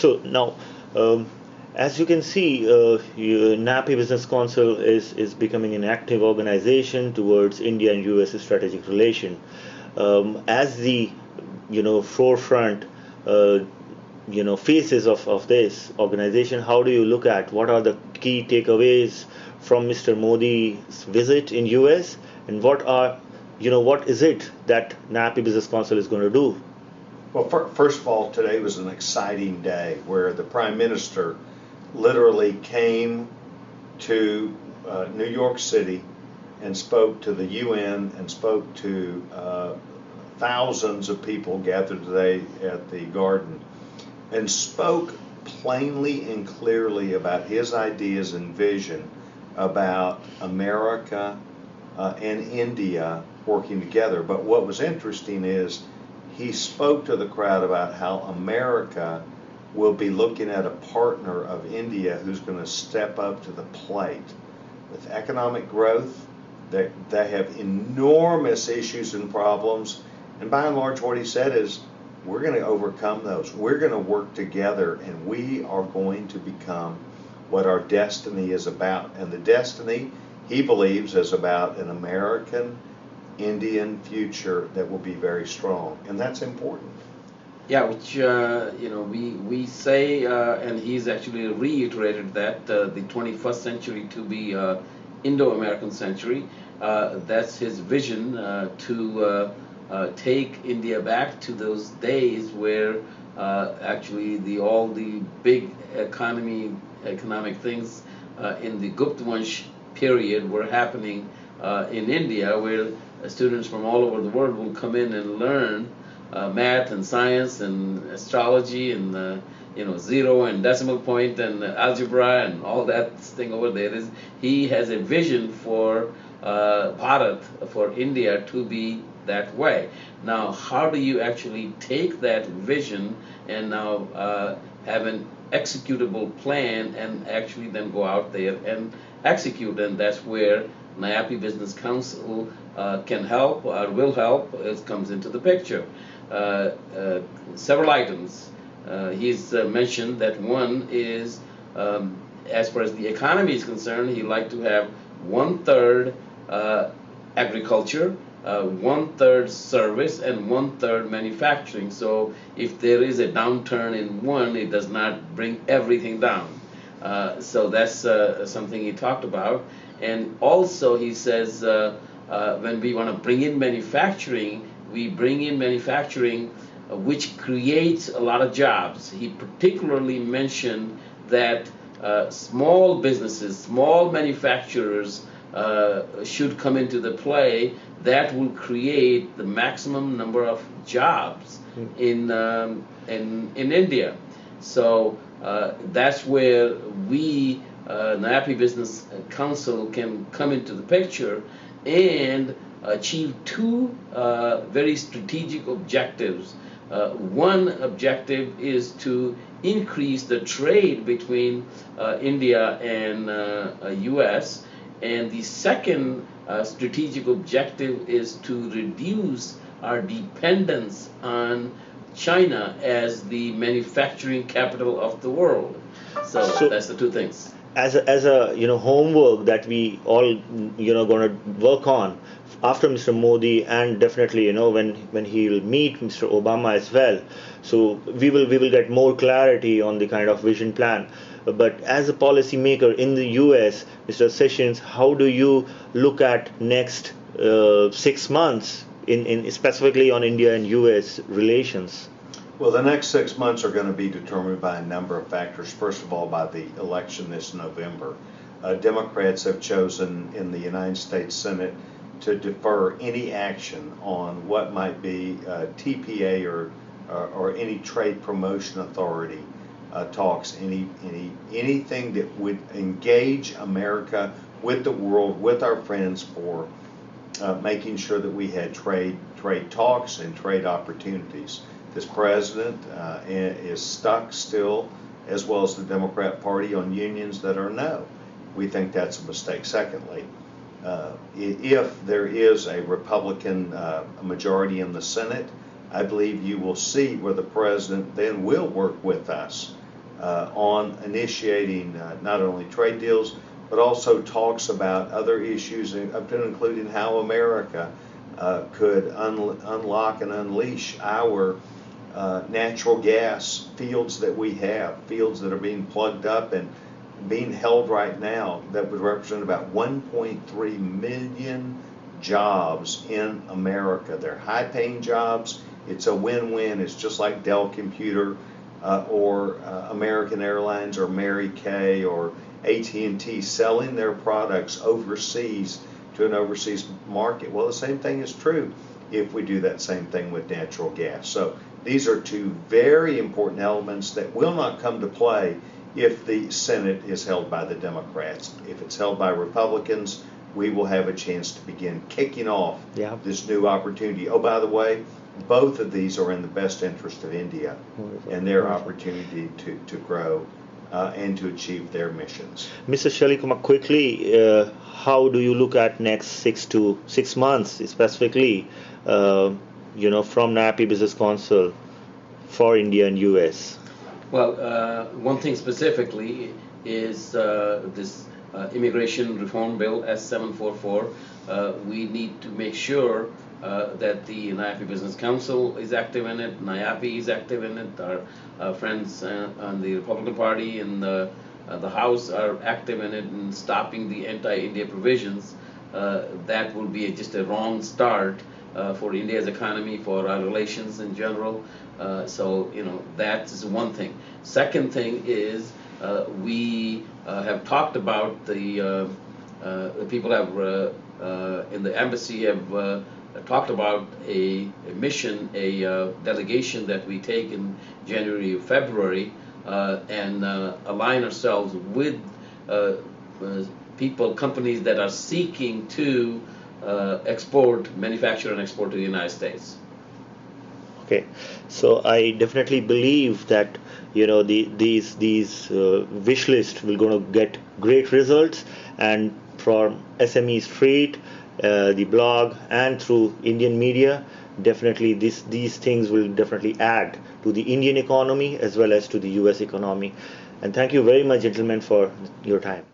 So now, as you can see, NAPI Business Council is becoming an active organization towards India and U.S. strategic relation. As the forefront faces of this organization, how do you look at what are the key takeaways from Mr. Modi's visit in US, and what is it that NAPI Business Council is going to do? Well, first of all, today was an exciting day where the Prime Minister literally came to New York City and spoke to the UN and spoke to thousands of people gathered today at the Garden, and spoke plainly and clearly about his ideas and vision about America and India working together. But what was interesting is he spoke to the crowd about how America will be looking at a partner of India who's going to step up to the plate with economic growth. They have enormous issues and problems, and by and large what he said is, we're going to overcome those. We're going to work together, and we are going to become what our destiny is about. And the destiny, he believes, is about an American Indian future that will be very strong, and that's important. Yeah, which we say, and he's actually reiterated that the 21st century to be Indo-American century. That's his vision to take India back to those days where actually all the big economic things in the Gupta Vansh period were happening in India, where students from all over the world will come in and learn math and science and astrology and zero and decimal point and algebra and all that thing over there. He has a vision for Bharat, for India to be that way. Now, how do you actually take that vision and now have an executable plan and actually then go out there and execute? And that's where NIAPPI Business Council can help or will help. It comes into the picture. Several items. He's mentioned that one is, as far as the economy is concerned, he'd like to have 1/3 agriculture, 1/3 service, and 1/3 manufacturing. So if there is a downturn in one, it does not bring everything down. So that's something he talked about. And also he says when we want to bring in manufacturing, we bring in manufacturing which creates a lot of jobs. He particularly mentioned that small businesses, small manufacturers should come into the play. That will create the maximum number of jobs in India. So that's where we, NIAPPI Business Council, can come into the picture and achieve two very strategic objectives. One objective is to increase the trade between India and U.S., and the second strategic objective is to reduce our dependence on China as the manufacturing capital of the world. So that's the two things. As a homework that we all going to work on after Mr. Modi, and definitely when he will meet Mr. Obama as well, so we will get more clarity on the kind of vision plan. But as a policymaker in the US, Mr. Sessions, how do you look at next 6 months in specifically on India and US relations? Well, the next 6 months are going to be determined by a number of factors. First of all, by the election this November. Democrats have chosen in the United States Senate to defer any action on what might be TPA or any trade promotion authority talks, anything that would engage America with the world, with our friends, for making sure that we had trade talks and trade opportunities. This president is stuck still, as well as the Democrat Party, on unions that are no. We think that's a mistake. Secondly, if there is a Republican majority in the Senate, I believe you will see where the president then will work with us on initiating not only trade deals, but also talks about other issues, up to including how America could unlock and unleash our natural gas fields that we have, fields that are being plugged up and being held right now that would represent about 1.3 million jobs in America. They're high-paying jobs. It's a win-win. It's just like Dell Computer or American Airlines or Mary Kay or AT&T selling their products overseas to an overseas market. Well, the same thing is true if we do that same thing with natural gas. So these are two very important elements that will not come to play if the Senate is held by the Democrats. If it's held by Republicans, we will have a chance to begin kicking off this new opportunity. Oh, by the way, both of these are in the best interest of India and their opportunity to grow and to achieve their missions. Mr. Shalabh Kumar, quickly, how do you look at next 6 months, specifically, from NIAPPI Business Council for India and U.S.? Well, one thing specifically is this immigration reform bill S744. We need to make sure that the NIAPPI Business Council is active in it, NIAPPI is active in it, our friends on the Republican Party in the House are active in it and stopping the anti-India provisions. That will be just a wrong start for India's economy, for our relations in general. So, that is one thing. Second thing is we have talked about the people have in the embassy have talked about a mission, a delegation that we take in January or February and align ourselves with companies that are seeking to manufacture and export to the United States. Okay, so I definitely believe that these wish list will going to get great results, and from SMEStreet, the blog, and through Indian media, definitely these things will definitely add to the Indian economy as well as to the U.S. economy. And thank you very much, gentlemen, for your time.